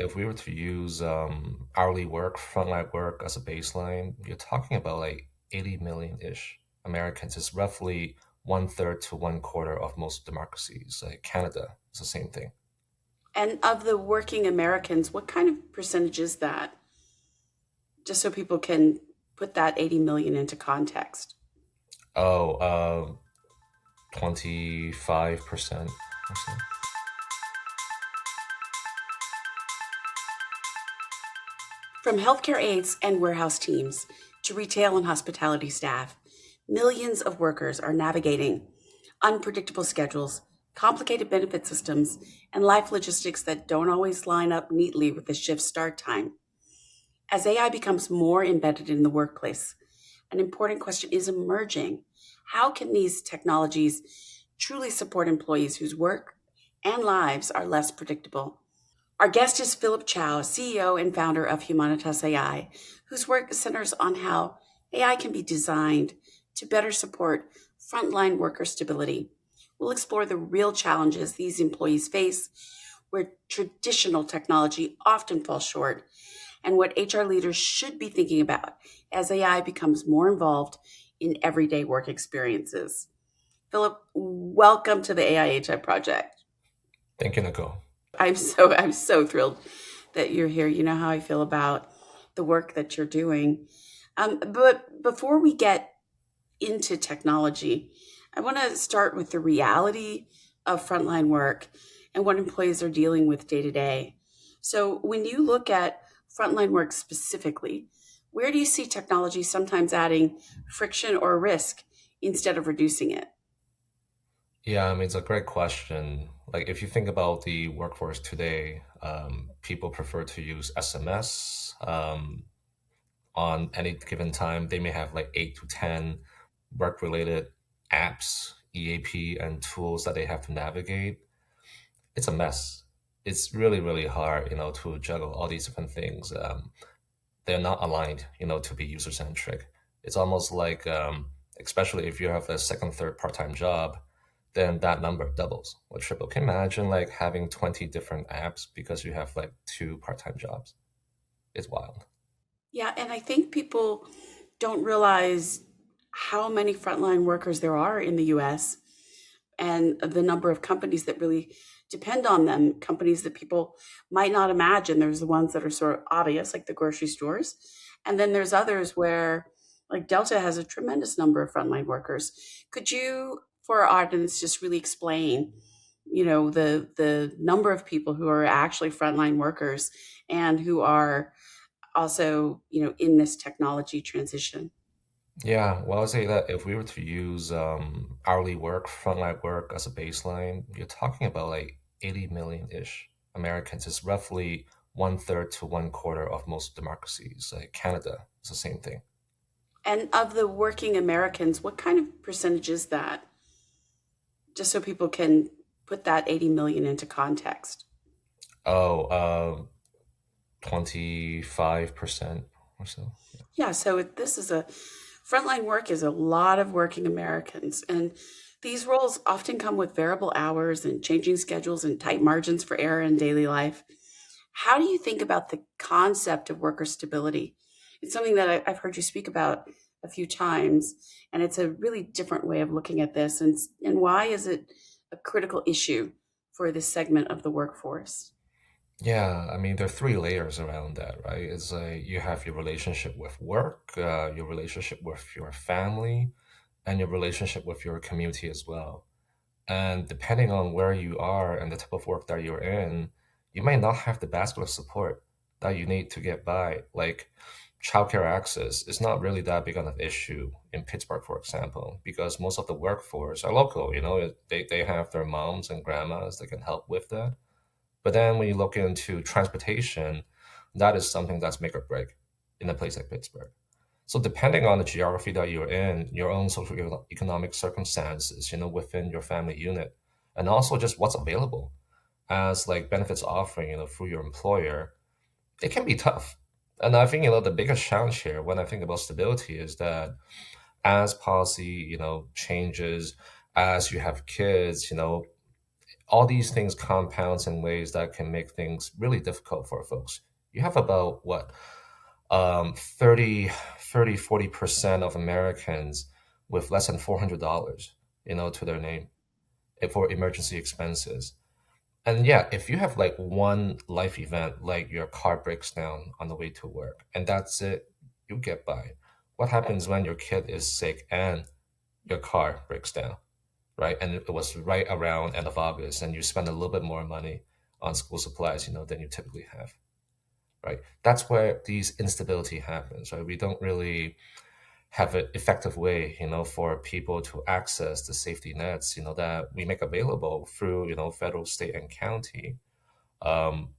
if we were to use hourly work, frontline work as a baseline, you're talking about like 80 million-ish Americans. It's roughly one third to one quarter of most democracies. Like Canada, it's the same thing. And of the working Americans, what kind of percentage is that? Just so people can put that 80 million into context. Oh, 25% or so. From healthcare aides and warehouse teams to retail and hospitality staff, millions of workers are navigating unpredictable schedules, complicated benefit systems, and life logistics that don't always line up neatly with the shift start time. As AI becomes more embedded in the workplace, an important question is emerging. How can these technologies truly support employees whose work and lives are less predictable? Our guest is Philip Chow, CEO and founder of Humanitas AI, whose work centers on how AI can be designed to better support frontline worker stability. We'll explore the real challenges these employees face, where traditional technology often falls short, and what HR leaders should be thinking about as AI becomes more involved in everyday work experiences. Philip, welcome to the AI+HI project. Thank you, Nicole. I'm so thrilled that you're here. You know how I feel about the work that you're doing. But before we get into technology, I want to start with the reality of frontline work and what employees are dealing with day to day. So, when you look at frontline work specifically, where do you see technology sometimes adding friction or risk instead of reducing it? Yeah, I mean, it's a great question. Like, if you think about the workforce today, people prefer to use SMS. On any given time, they may have like 8 to 10 work-related apps, EAP, and tools that they have to navigate. It's a mess. It's really, really hard, to juggle all these different things. They're not aligned, to be user-centric. It's almost like, especially if you have a second, third part-time job, then that number doubles or triple. Can you imagine like having 20 different apps because you have like two part-time jobs? It's wild. Yeah, and I think people don't realize how many frontline workers there are in the US and the number of companies that really depend on them, companies that people might not imagine. There's the ones that are sort of obvious, like the grocery stores. And then there's others where, like Delta has a tremendous number of frontline workers. Could you, for our audience, just really explain, the number of people who are actually frontline workers and who are also, in this technology transition? Yeah, well, I'll say that if we were to use hourly work, frontline work as a baseline, you're talking about like 80 million-ish Americans. It's roughly one third to one quarter of most democracies. Like Canada, it's the same thing. And of the working Americans, what kind of percentage is that? Just so people can put that 80 million into context. Oh, 25% or so. Yeah, so this is a frontline work is a lot of working Americans. And these roles often come with variable hours and changing schedules and tight margins for error in daily life. How do you think about the concept of worker stability? It's something that I've heard you speak about a few times, and it's a really different way of looking at this. And why is it a critical issue for this segment of the workforce? Yeah, I mean, there are three layers around that, right? It's like you have your relationship with work, your relationship with your family, and your relationship with your community as well. And depending on where you are and the type of work that you're in, you might not have the basket of support that you need to get by. Like childcare access is not really that big of an issue in Pittsburgh, for example, because most of the workforce are local, they have their moms and grandmas that can help with that. But then when you look into transportation, that is something that's make or break in a place like Pittsburgh. So depending on the geography that you're in, your own social economic circumstances, within your family unit, and also just what's available as like benefits offering, through your employer, it can be tough. And I think, the biggest challenge here when I think about stability is that as policy, changes, as you have kids, all these things compounds in ways that can make things really difficult for folks. You have about what 40% of Americans with less than $400, to their name for emergency expenses. And yeah, if you have like one life event, like your car breaks down on the way to work, and that's it, you get by. What happens when your kid is sick and your car breaks down, right? And it was right around end of August, and you spend a little bit more money on school supplies, than you typically have, right? That's where these instability happens, right? We don't really have an effective way, for people to access the safety nets, that we make available through, federal, state, and county. Um,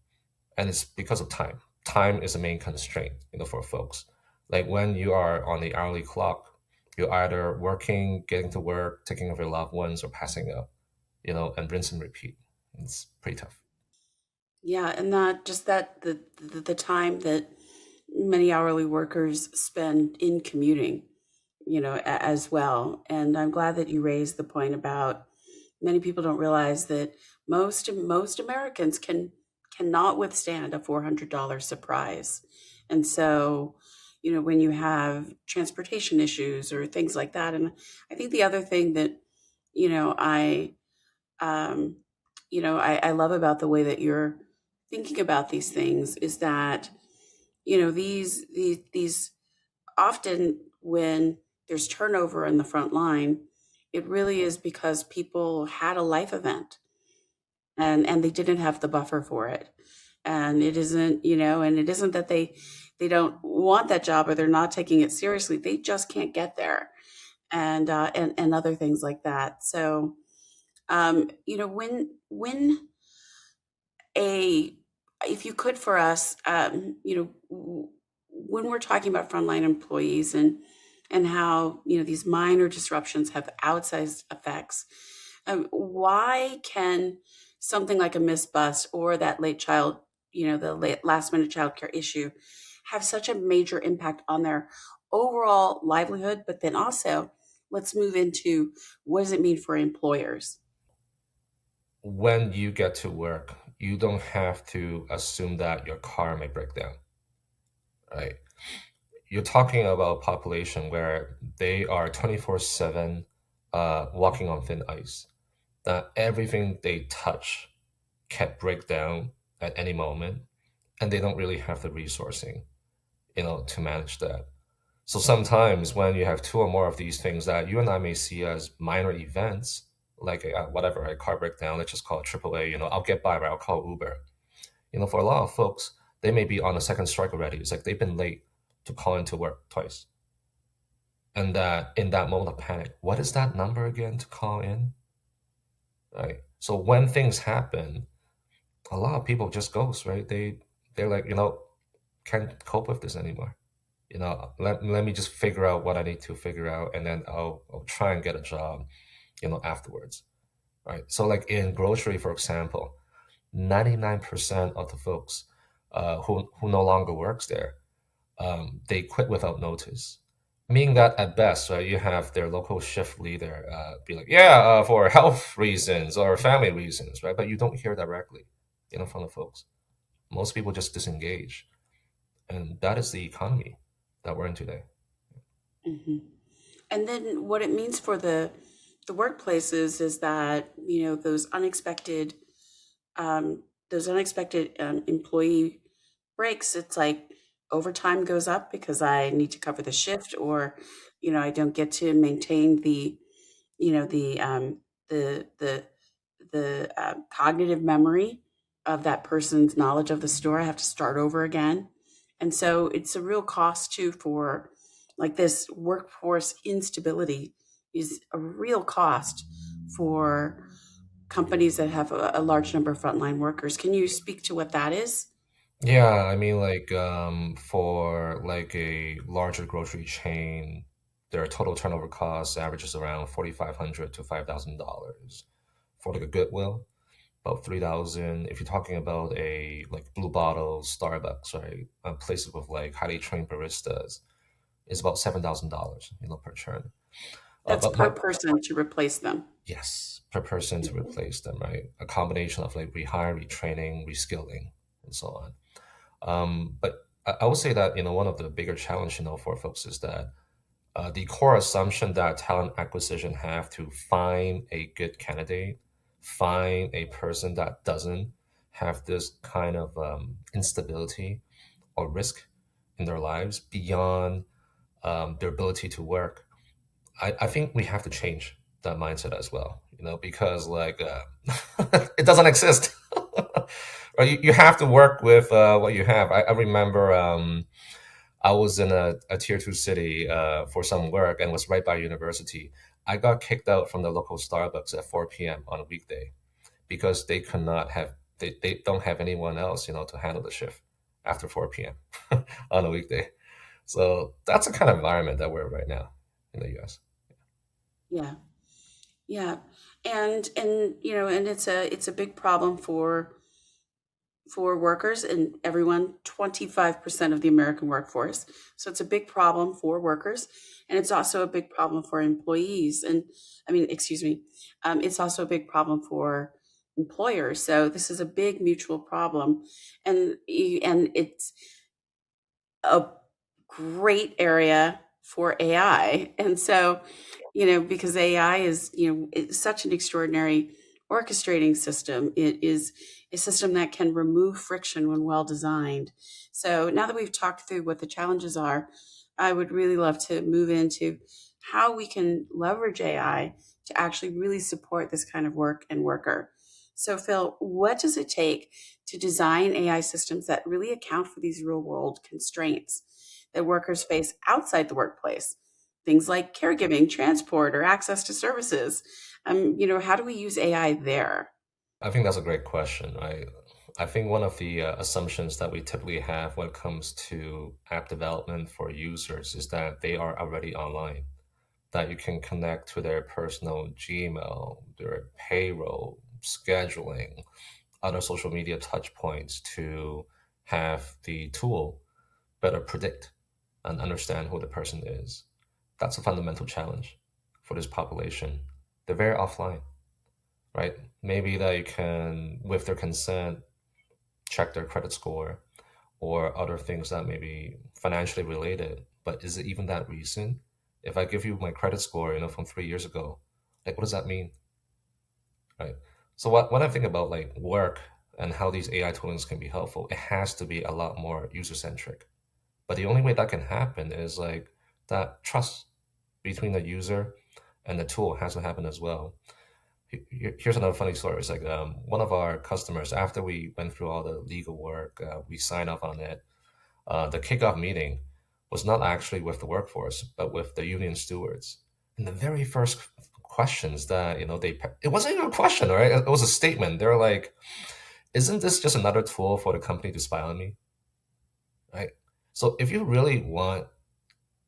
and it's because of time. Time is the main constraint, for folks. Like when you are on the hourly clock, you're either working, getting to work, taking care of your loved ones, or passing up, and rinse and repeat. It's pretty tough. Yeah, and that just that the time that many hourly workers spend in commuting, as well. And I'm glad that you raised the point about many people don't realize that most Americans cannot withstand a $400 surprise. And so, when you have transportation issues or things like that, and I think the other thing that, you know, I um, I love about the way that you're thinking about these things is that, these often when there's turnover in the front line, it really is because people had a life event and they didn't have the buffer for it. And it isn't, and it isn't that they don't want that job or they're not taking it seriously. They just can't get there and other things like that. So, when a if you could for us, when we're talking about frontline employees and how these minor disruptions have outsized effects, why can something like a missed bus or that late child, the late last minute childcare issue, have such a major impact on their overall livelihood? But then also, let's move into what does it mean for employers? When you get to work, you don't have to assume that your car may break down, right? You're talking about a population where they are 24/7 walking on thin ice, that everything they touch can break down at any moment, and they don't really have the resourcing, to manage that. So sometimes when you have two or more of these things that you and I may see as minor events, like whatever, a car breakdown, let's just call it AAA, I'll get by, right? I'll call Uber. For a lot of folks, they may be on a second strike already. It's like they've been late to call into work twice. And that in that moment of panic, what is that number again to call in? Right. So when things happen, a lot of people just ghost, right? They're like, can't cope with this anymore. Let me just figure out what I need to figure out, and then I'll try and get a job, afterwards. Right. So like in grocery, for example, 99% of the folks who no longer works there, they quit without notice. Meaning that at best, right, you have their local shift leader be like, yeah, for health reasons or family reasons, right? But you don't hear directly, from the folks. Most people just disengage, and that is the economy that we're in today. Hmm. And then what it means for the workplaces is that those unexpected employee breaks. It's like overtime goes up because I need to cover the shift, or I don't get to maintain the you know the cognitive memory of that person's knowledge of the store. I have to start over again, and so it's a real cost too for like this workforce instability is a real cost for companies that have a large number of frontline workers. Can you speak to what that is? Yeah, I mean, like for like a larger grocery chain, their total turnover cost averages around $4,500 to $5,000. For like a Goodwill, about 3,000. If you're talking about a like Blue Bottle, Starbucks, right, places with like highly trained baristas, it's about $7,000, per turn. That's But per my person to replace them. yes, per person to Mhm. replace them, right? A combination of like rehire, retraining, reskilling, and so on. But I would say that one of the bigger challenge for folks is that the core assumption that talent acquisition have to find a good candidate, find a person that doesn't have this kind of instability or risk in their lives beyond their ability to work. I think we have to change that mindset as well, because like it doesn't exist. Right? You have to work with what you have. I remember I was in a tier two city for some work and was right by university. I got kicked out from the local Starbucks at 4 p.m. on a weekday because they don't have anyone else, to handle the shift after 4 p.m. on a weekday. So that's the kind of environment that we're in right now in the US. Yeah. Yeah. And and it's a big problem for workers and everyone, 25% of the American workforce. So it's a big problem for workers. And it's also a big problem for employees. And I mean, excuse me, it's also a big problem for employers. So this is a big mutual problem. And it's a great area for AI. And so, because AI is, it's such an extraordinary orchestrating system. It is a system that can remove friction when well designed. So now that we've talked through what the challenges are, I would really love to move into how we can leverage AI to actually really support this kind of work and worker. So, Phil, what does it take to design AI systems that really account for these real world constraints that workers face outside the workplace? Things like caregiving, transport, or access to services. How do we use AI there? I think that's a great question, right? I think one of the assumptions that we typically have when it comes to app development for users is that they are already online, that you can connect to their personal Gmail, their payroll, scheduling, other social media touch points to have the tool better predict and understand who the person is. That's a fundamental challenge for this population. They're very offline, right? Maybe they can, with their consent, check their credit score or other things that may be financially related. But is it even that recent? If I give you my credit score, from 3 years ago, like what does that mean, right? So when I think about like work and how these AI tools can be helpful, it has to be a lot more user centric. But the only way that can happen is like that trust between the user and the tool has to happen as well. Here's another funny story. It's like one of our customers, after we went through all the legal work, we signed off on it. The kickoff meeting was not actually with the workforce, but with the union stewards. And the very first questions that it wasn't even a question, right? It was a statement. They're like, "Isn't this just another tool for the company to spy on me?" Right? So if you really want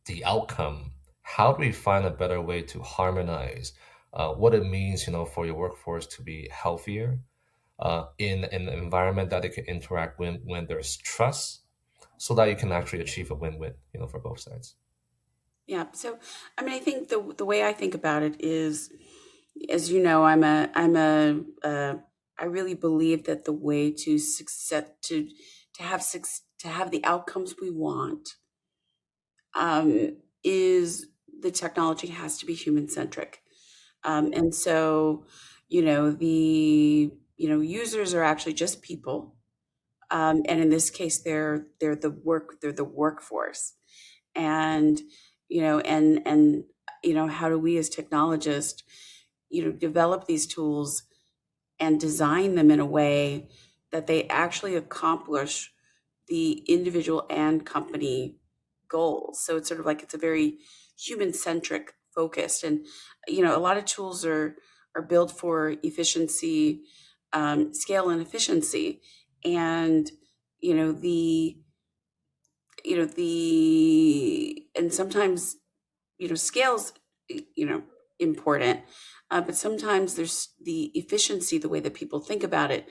the outcome, how do we find a better way to harmonize what it means, for your workforce to be healthier in an environment that they can interact with when there's trust, so that you can actually achieve a win-win, for both sides. Yeah. So, I think the way I think about it is, as you know, I really believe that the way to success to have the outcomes we want, is the technology has to be human centric. And so, users are actually just people, and in this case, they're the workforce, and how do we as technologists, develop these tools and design them in a way that they actually accomplish the individual and company goals. So it's sort of like it's a very human centric focused, and a lot of tools are built for efficiency, scale, and efficiency, and you know the and sometimes scales you know important, but sometimes there's the efficiency, the way that people think about it.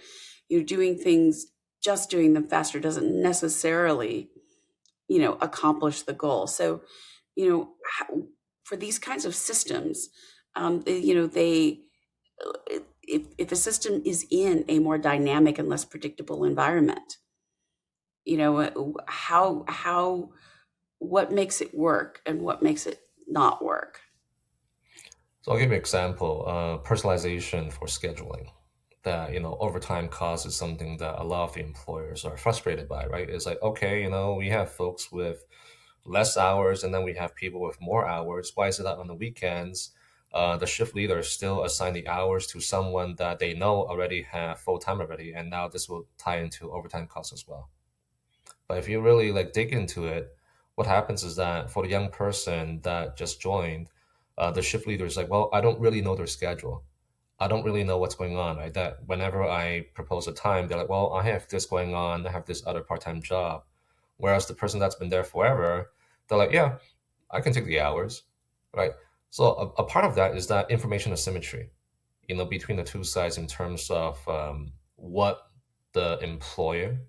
Doing things, just doing them faster doesn't necessarily accomplish the goal. So, you know, for these kinds of systems, they if a system is in a more dynamic and less predictable environment, how what makes it work and what makes it not work. So I'll give you an example. Personalization for scheduling. That overtime cost is something that a lot of the employers are frustrated by, right? It's like, okay, we have folks with less hours, and then we have people with more hours. Why is it that on the weekends, the shift leader still assign the hours to someone that they know already have full time already, and now this will tie into overtime costs as well. But if you really like dig into it, what happens is that for the young person that just joined, the shift leader is like, well, I don't really know their schedule. I don't really know what's going on, right? That whenever I propose a time, they're like, well, I have this going on, I have this other part-time job. Whereas the person that's been there forever, they're like, yeah, I can take the hours, right? So a part of that is that information asymmetry, between the two sides in terms of what the employer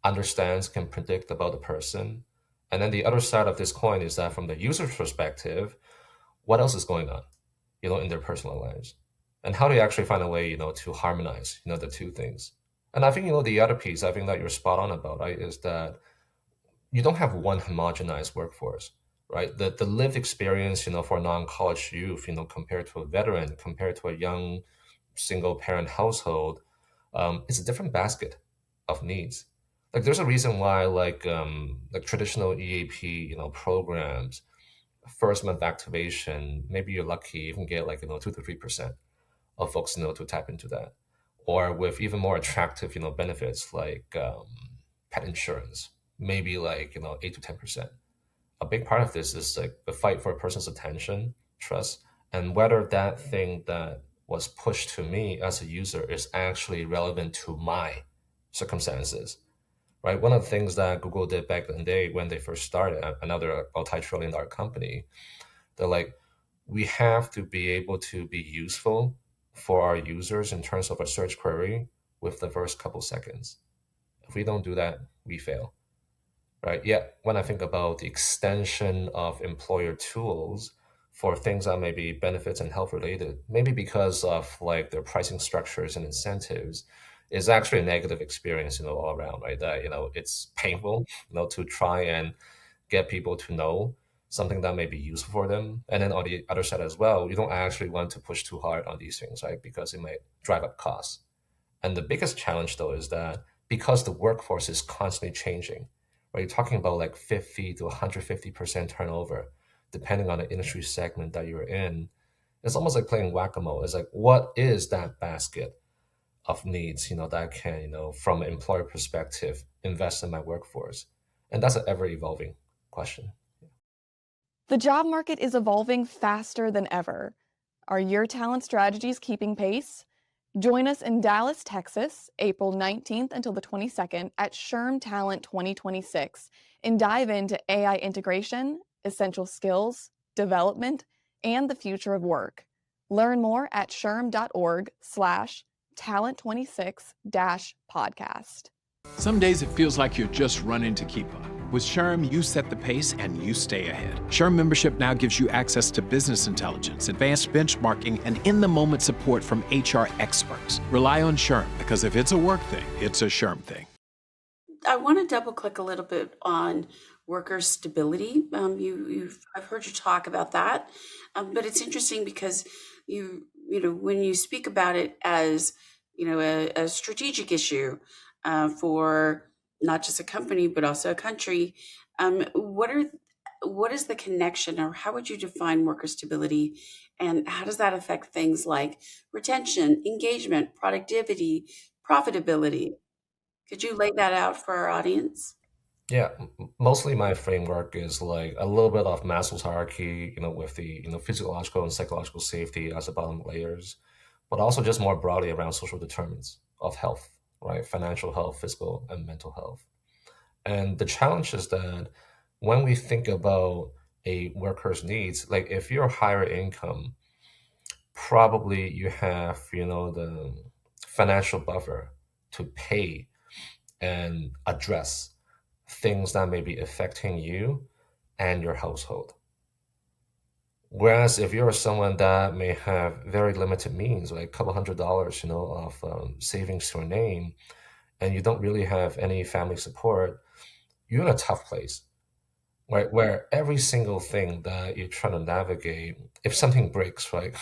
understands, can predict about the person. And then the other side of this coin is that from the user's perspective, what else is going on, in their personal lives? And how do you actually find a way, to harmonize, the two things? And I think, the other piece I think that you're spot on about, right, is that you don't have one homogenized workforce, right? The lived experience, for a non-college youth, compared to a veteran, compared to a young single parent household, it's a different basket of needs. Like there's a reason why like traditional EAP, programs, first month activation, maybe you're lucky, you can get like 2 to 3% of folks to tap into that. Or with even more attractive, benefits like pet insurance, maybe like 8 to 10%. A big part of this is like the fight for a person's attention, trust, and whether that thing that was pushed to me as a user is actually relevant to my circumstances, right? One of the things that Google did back in the day when they first started, another multi-trillion dollar company, they're like, we have to be able to be useful for our users in terms of a search query with the first couple seconds. If we don't do that, we fail, right? Yet when I think about the extension of employer tools for things that may be benefits and health related, maybe because of like their pricing structures and incentives, is actually a negative experience, all around, right? That, it's painful, to try and get people to know something that may be useful for them. And then on the other side as well, you don't actually want to push too hard on these things, right? Because it might drive up costs. And the biggest challenge, though, is that because the workforce is constantly changing, right? You're talking about like 50 to 150% turnover, depending on the industry segment that you're in. It's almost like playing whack-a-mole. It's like, what is that basket of needs, that I can, from an employer perspective, invest in my workforce? And that's an ever-evolving question. The job market is evolving faster than ever. Are your talent strategies keeping pace? Join us in Dallas, Texas, April 19th until the 22nd at SHRM Talent 2026 and dive into AI integration, essential skills, development, and the future of work. Learn more at shrm.org/talent26-podcast. Some days it feels like you're just running to keep up. With SHRM, you set the pace and you stay ahead. SHRM membership now gives you access to business intelligence, advanced benchmarking, and in-the-moment support from HR experts. Rely on SHRM because if it's a work thing, it's a SHRM thing. I want to double click a little bit on worker stability. I've heard you talk about that, but it's interesting because when you speak about it as a strategic issue for not just a company but also a country, what is the connection, or how would you define worker stability, and how does that affect things like retention, engagement, productivity, profitability? Could you lay that out for our audience? Yeah, mostly my framework is like a little bit of Maslow's hierarchy, with the physiological and psychological safety as the bottom layers, but also just more broadly around social determinants of health, right? Financial health, physical and mental health. And the challenge is that when we think about a worker's needs, like if you're higher income, probably you have, the financial buffer to pay and address things that may be affecting you and your household. Whereas if you're someone that may have very limited means, like a couple $100, of savings to your name, and you don't really have any family support, you're in a tough place, right? Where every single thing that you're trying to navigate, if something breaks, right,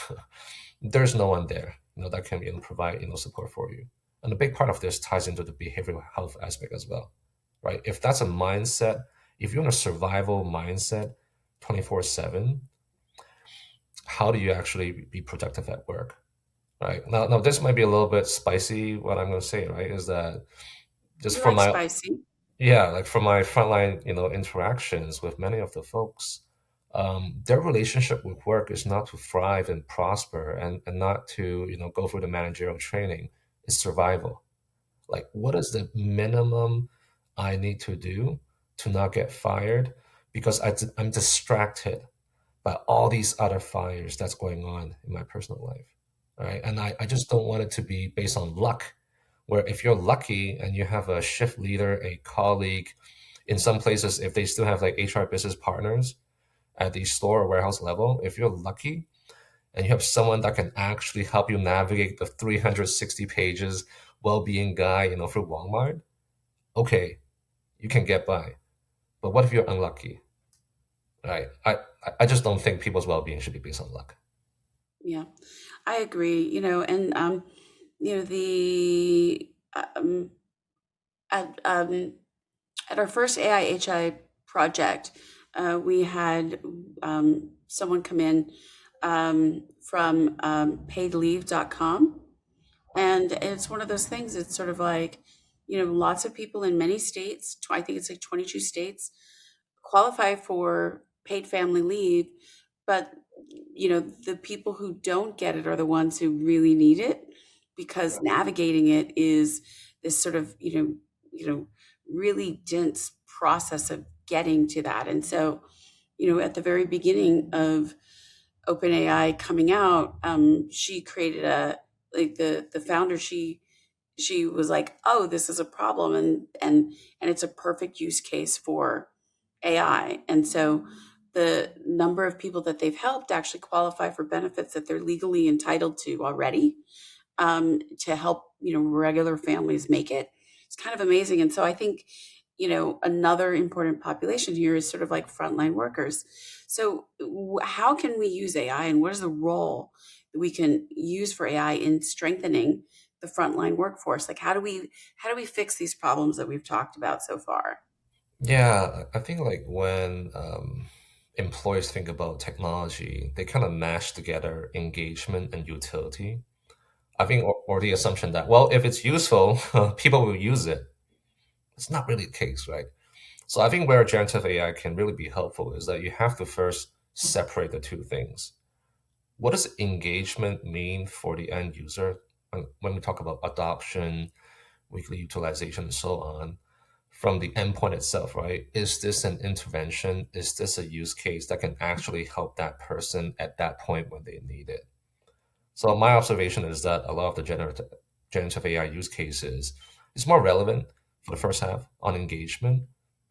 there's no one there, that can, provide, support for you. And a big part of this ties into the behavioral health aspect as well, right? If that's a mindset, if you're in a survival mindset 24/7, how do you actually be productive at work, right? Now this might be a little bit spicy, what I'm going to say, right, is that just We from like my, spicy. yeah, like from my frontline, interactions with many of the folks, their relationship with work is not to thrive and prosper and not to, go through the managerial training. It's survival. Like, what is the minimum I need to do to not get fired? Because I'm distracted by all these other fires that's going on in my personal life. Right. And I just don't want it to be based on luck, where if you're lucky and you have a shift leader, a colleague, in some places, if they still have like HR business partners at the store or warehouse level, if you're lucky and you have someone that can actually help you navigate the 360 pages well-being guide, through Walmart, okay, you can get by. But what if you're unlucky? Right. I just don't think people's well-being should be based on luck. Yeah, I agree. And the at at our first AI+HI project, we had someone come in from paidleave.com. And it's one of those things, it's sort of like, lots of people in many states, I think it's like 22 states, qualify for paid family leave, but the people who don't get it are the ones who really need it, because navigating it is this sort of really dense process of getting to that. And so at the very beginning of OpenAI coming out, she created the founder, she was like, oh, this is a problem, and it's a perfect use case for AI. And so the number of people that they've helped actually qualify for benefits that they're legally entitled to already, to help regular families make it. It's kind of amazing. And so I think another important population here is sort of like frontline workers. So how can we use AI, and what is the role that we can use for AI in strengthening the frontline workforce? Like how do we fix these problems that we've talked about so far? Yeah, I think like when employers think about technology, they kind of mash together engagement and utility. I think, or the assumption that, well, if it's useful, people will use it. It's not really the case, right? So I think where generative AI can really be helpful is that you have to first separate the two things. What does engagement mean for the end user when we talk about adoption, weekly utilization, and so on, from the endpoint itself, right? Is this an intervention? Is this a use case that can actually help that person at that point when they need it? So my observation is that a lot of the generative AI use cases is more relevant for the first half on engagement.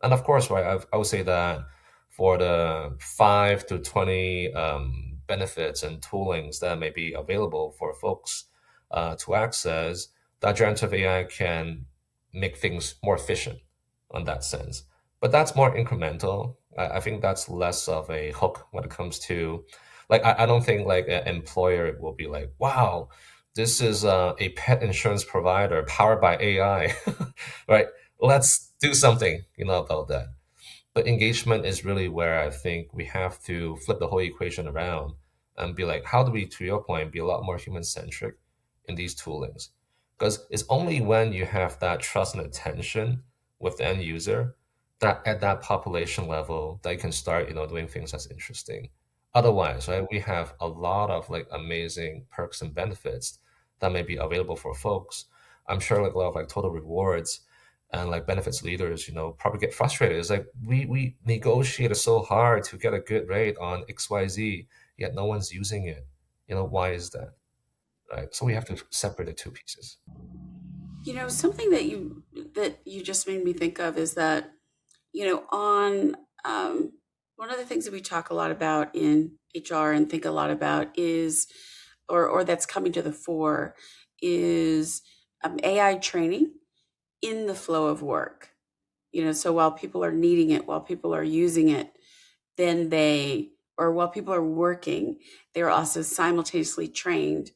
And of course, right, I would say that for the 5 to 20 benefits and toolings that may be available for folks to access, that generative AI can make things more efficient on that sense. But that's more incremental. I think that's less of a hook when it comes to, like, I don't think like an employer will be like, wow, this is a pet insurance provider powered by AI, right? Let's do something, about that. But engagement is really where I think we have to flip the whole equation around and be like, how do we, to your point, be a lot more human centric in these toolings? Because it's only when you have that trust and attention with the end user that at that population level, they can start, doing things that's interesting. Otherwise, right, we have a lot of like amazing perks and benefits that may be available for folks. I'm sure like a lot of like total rewards and like benefits leaders, probably get frustrated. It's like we negotiated so hard to get a good rate on XYZ, yet no one's using it. Why is that? Right. So we have to separate the two pieces. Something that you just made me think of is that on one of the things that we talk a lot about in HR and think a lot about is, or that's coming to the fore, is AI training in the flow of work. So while people are needing it, while people are using it, then or while people are working, they're also simultaneously trained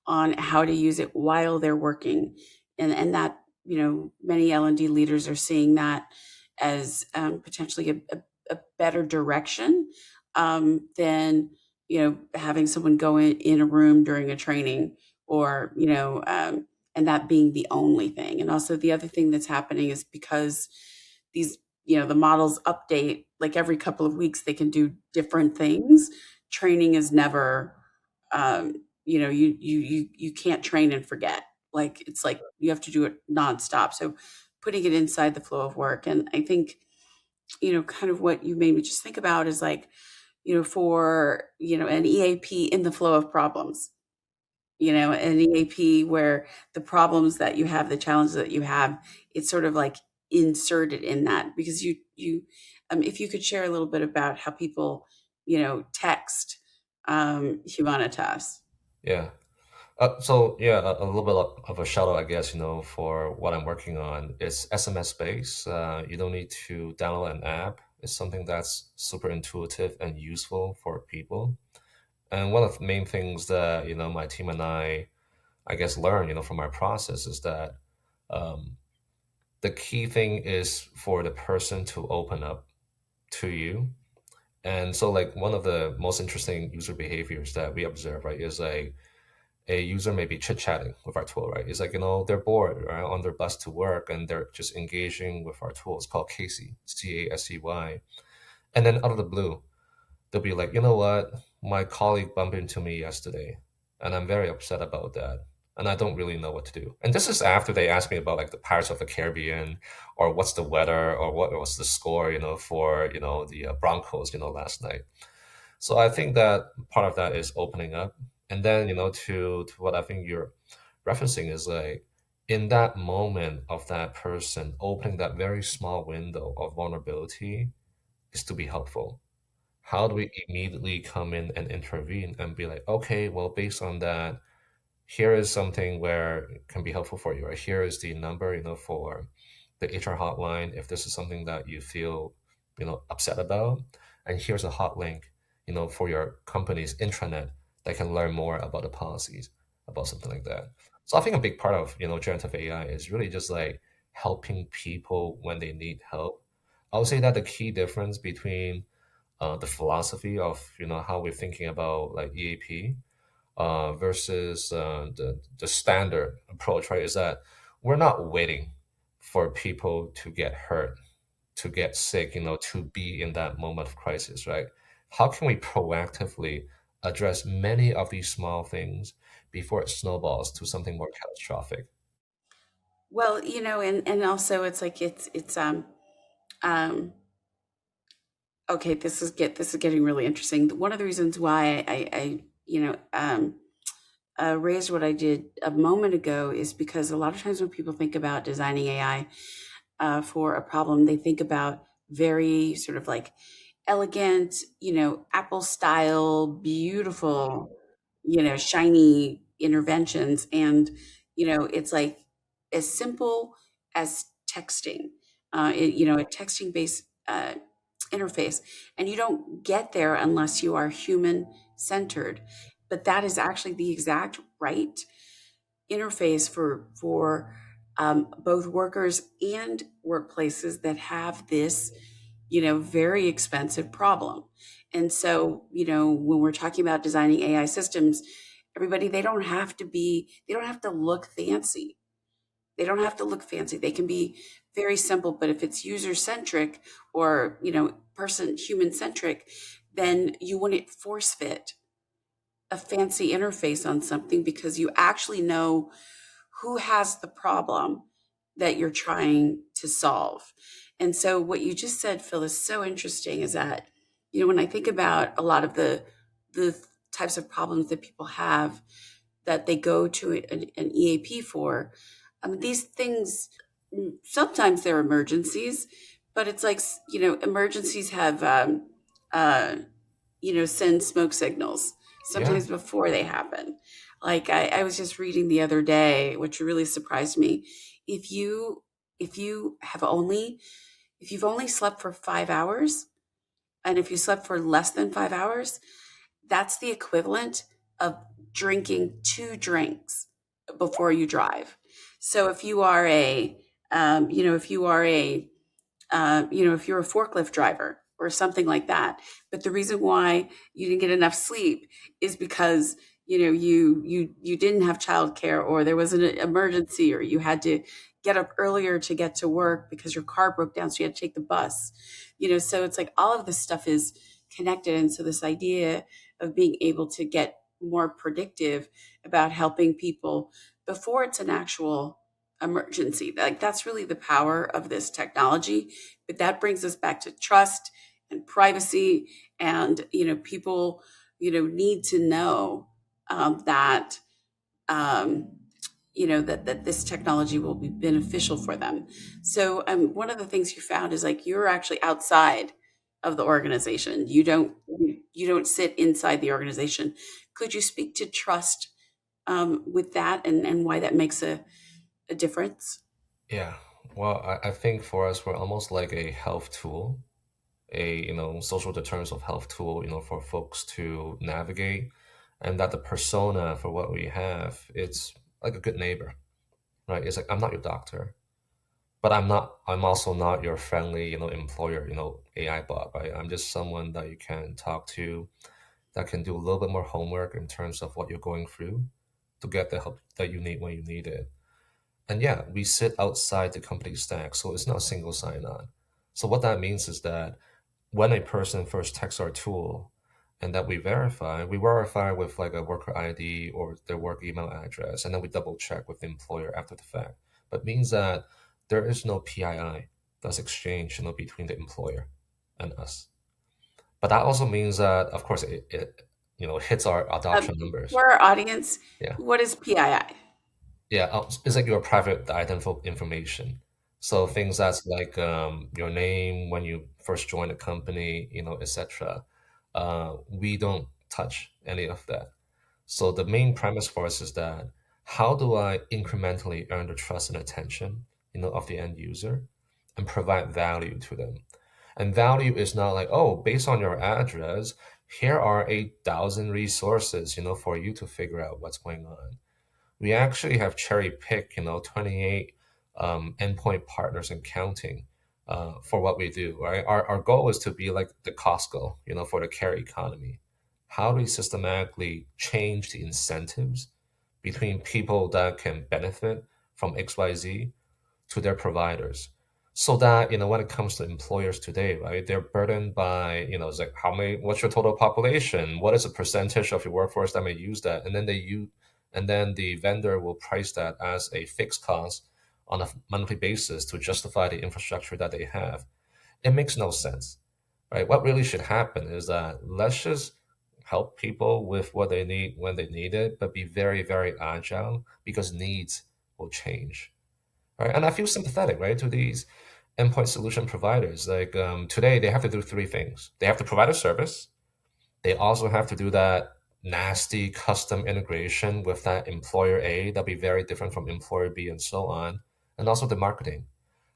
on how to use it while they're working. And that, many L&D leaders are seeing that as potentially a better direction than, having someone go in a room during a training, or, and that being the only thing. And also the other thing that's happening is because these, the models update like every couple of weeks, they can do different things. Training is never, you can't train and forget. Like, it's like you have to do it nonstop. So putting it inside the flow of work. And I think, kind of what you made me just think about is like, for, an EAP in the flow of problems, an EAP where the problems that you have, the challenges that you have, it's sort of like inserted in that. Because if you could share a little bit about how people, text Humanitas. Yeah. So yeah, a little bit of a shout out, I guess, for what I'm working on. It's SMS based. You don't need to download an app. It's something that's super intuitive and useful for people. And one of the main things that, my team and I guess, learn, from our process is that um, the key thing is for the person to open up to you. And so, like, one of the most interesting user behaviors that we observe, right, is like a user may be chit-chatting with our tool, right? It's like, they're bored, right, on their bus to work, and they're just engaging with our tool. It's called Casey, Casey. And then out of the blue, they'll be like, you know what? My colleague bumped into me yesterday, and I'm very upset about that. And I don't really know what to do. And this is after they asked me about like the Pirates of the Caribbean, or what's the weather, or what was the score, for, the Broncos, last night. So I think that part of that is opening up. And then, to what I think you're referencing is like, in that moment of that person opening that very small window of vulnerability is to be helpful. How do we immediately come in and intervene and be like, okay, well, based on that, here is something where it can be helpful for you, or here is the number, for the HR hotline if this is something that you feel, upset about. And here's a hot link, for your company's intranet that can learn more about the policies, about something like that. So I think a big part of, generative AI is really just like helping people when they need help. I would say that the key difference between the philosophy of, how we're thinking about like EAP versus the standard approach, right? Is that we're not waiting for people to get hurt, to get sick, to be in that moment of crisis, right? How can we proactively address many of these small things before it snowballs to something more catastrophic? Well, and also it's like it's um okay, this is getting really interesting. One of the reasons why I raised what I did a moment ago is because a lot of times when people think about designing AI for a problem, they think about very sort of like elegant, Apple style, beautiful, shiny interventions. And, it's like as simple as texting, a texting based interface. And you don't get there unless you are human centered. But that is actually the exact right interface for both workers and workplaces that have this, very expensive problem. And so, when we're talking about designing AI systems, everybody, they don't have to look fancy. They don't have to look fancy. They can be very simple, but if it's user centric or, person human centric, then you wouldn't force fit a fancy interface on something because you actually know who has the problem that you're trying to solve. And so what you just said, Phil, is so interesting is that, when I think about a lot of the types of problems that people have that they go to an EAP for, these things, sometimes they're emergencies, but it's like, emergencies have, send smoke signals Yeah. sometimes before they happen. Like I was just reading the other day, which really surprised me. If you if you have only if you've only slept for 5 hours, and if you slept for less than 5 hours, that's the equivalent of drinking 2 drinks before you drive. So if you are a, if you are a if you're a forklift driver or something like that. But the reason why you didn't get enough sleep is because you didn't have childcare, or there was an emergency, or you had to get up earlier to get to work because your car broke down, so you had to take the bus. So it's like all of this stuff is connected, and so this idea of being able to get more predictive about helping people before it's an actual emergency, like that's really the power of this technology. But that brings us back to trust and privacy, and people need to know that um, that this technology will be beneficial for them. So one of the things you found is like you're actually outside of the organization. You don't sit inside the organization. Could you speak to trust with that, and why that makes a difference? Yeah. Well, I think for us, we're almost like a health tool, a social determinants of health tool, for folks to navigate, and that the persona for what we have, it's like a good neighbor, right? It's like I'm not your doctor, but I'm also not your friendly, employer, AI bot, right? I'm just someone that you can talk to, that can do a little bit more homework in terms of what you're going through to get the help that you need when you need it. And yeah, we sit outside the company stack, so it's not a single sign-on. So what that means is that when a person first texts our tool and that we verify with like a worker ID or their work email address, and then we double check with the employer after the fact. But means that there is no PII that's exchanged, between the employer and us. But that also means that, of course, it hits our adoption numbers. For our audience, Yeah. what is PII? Yeah, it's like your private identifiable information. So things that's like your name when you first join a company, etc. We don't touch any of that. So the main premise for us is that how do I incrementally earn the trust and attention, of the end user and provide value to them? And value is not like, oh, based on your address, here are 8,000 resources, for you to figure out what's going on. We actually have cherry picked, 28 endpoint partners and counting for what we do, right? Our goal is to be like the Costco, for the care economy. How do we systematically change the incentives between people that can benefit from XYZ to their providers? So that, when it comes to employers today, right, they're burdened by, it's like what's your total population? What is the percentage of your workforce that may use that? And then the vendor will price that as a fixed cost on a monthly basis to justify the infrastructure that they have. It makes no sense, right? What really should happen is that let's just help people with what they need when they need it, but be very, very agile because needs will change, right? And I feel sympathetic, right, to these endpoint solution providers. Like today, they have to do three things. They have to provide a service. They also have to do that nasty custom integration with that employer A that'll be very different from employer B and so on. And also the marketing.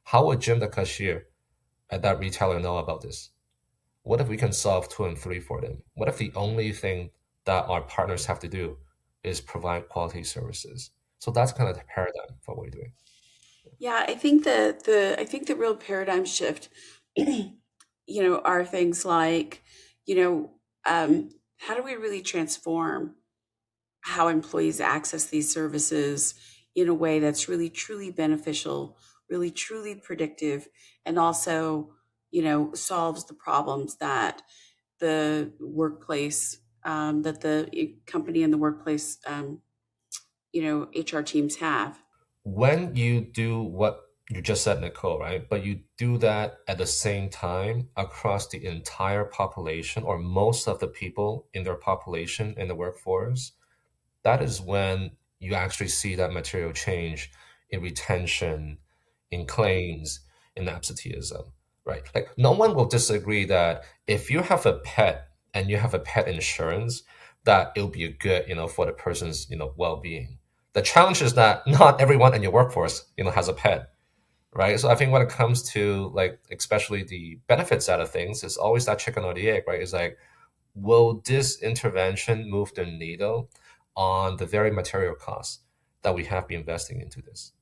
How would Jim the cashier at that retailer know about this? What if we can solve two and three for them? What if the only thing that our partners have to do is provide quality services? So that's kind of the paradigm for what we're doing. Yeah, I think the real paradigm shift, are things like, you know, how do we really transform how employees access these services in a way that's really truly beneficial, really truly predictive, and also, solves the problems that the workplace, that the company and the workplace, HR teams have. When you do what you just said, Nicole, right? But you do that at the same time across the entire population or most of the people in their population in the workforce, that is when you actually see that material change in retention, in claims, in absenteeism, right? Like no one will disagree that if you have a pet and you have a pet insurance, that it'll be good, for the person's, well-being. The challenge is that not everyone in your workforce, has a pet, right? So I think when it comes to like, especially the benefit side of things, it's always that chicken or the egg, right? It's like, will this intervention move the needle on the very material costs that we have been investing into this?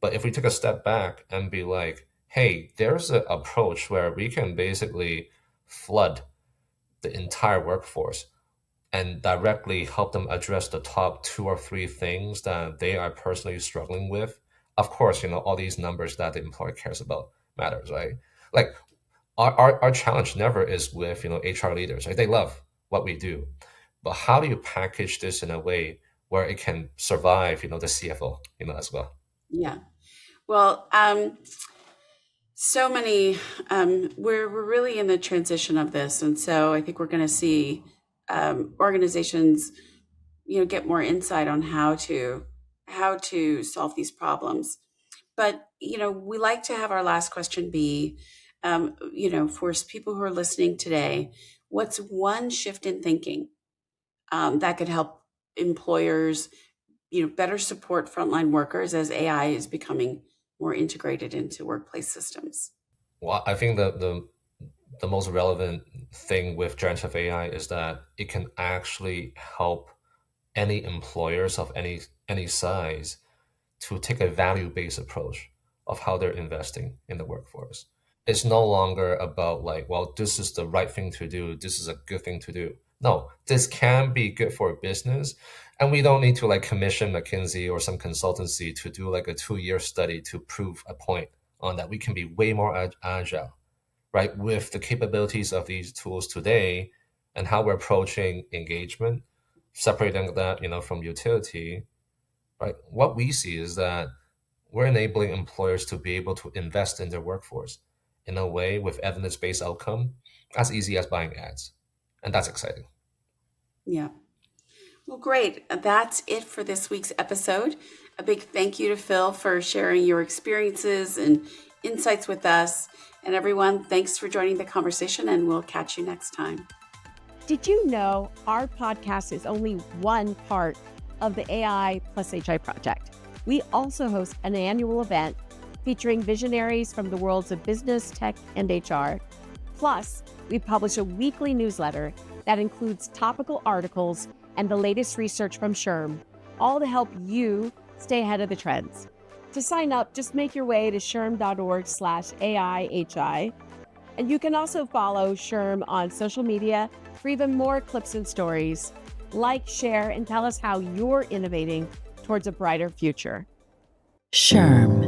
But if we take a step back and be like, hey, there's an approach where we can basically flood the entire workforce and directly help them address the top 2 or 3 things that they are personally struggling with. Of course, all these numbers that the employer cares about matters, right? Like our challenge never is with, HR leaders, right? They love what we do. But how do you package this in a way where it can survive, the CFO, as well? Yeah. Well, so many, we're really in the transition of this. And so I think we're going to see organizations, get more insight on how to solve these problems. But, we like to have our last question be, for people who are listening today, what's one shift in thinking that could help employers, better support frontline workers as AI is becoming more integrated into workplace systems? Well, I think the most relevant thing with generative AI is that it can actually help any employers of any size to take a value-based approach of how they're investing in the workforce. It's no longer about like, well, this is the right thing to do, this is a good thing to do. No, this can be good for business, and we don't need to like commission McKinsey or some consultancy to do like a 2-year study to prove a point on that. We can be way more agile, right? With the capabilities of these tools today and how we're approaching engagement, separating that, from utility, right? What we see is that we're enabling employers to be able to invest in their workforce in a way with evidence-based outcome as easy as buying ads. And that's exciting. Yeah. Well, great. That's it for this week's episode. A big thank you to Phil for sharing your experiences and insights with us. And everyone, thanks for joining the conversation, and we'll catch you next time. Did you know our podcast is only one part of the AI+HI project? We also host an annual event featuring visionaries from the worlds of business, tech, and HR. Plus, we publish a weekly newsletter that includes topical articles and the latest research from SHRM, all to help you stay ahead of the trends. To sign up, just make your way to shrm.org/AIHI. And you can also follow SHRM on social media for even more clips and stories. Like, share, and tell us how you're innovating towards a brighter future. SHRM.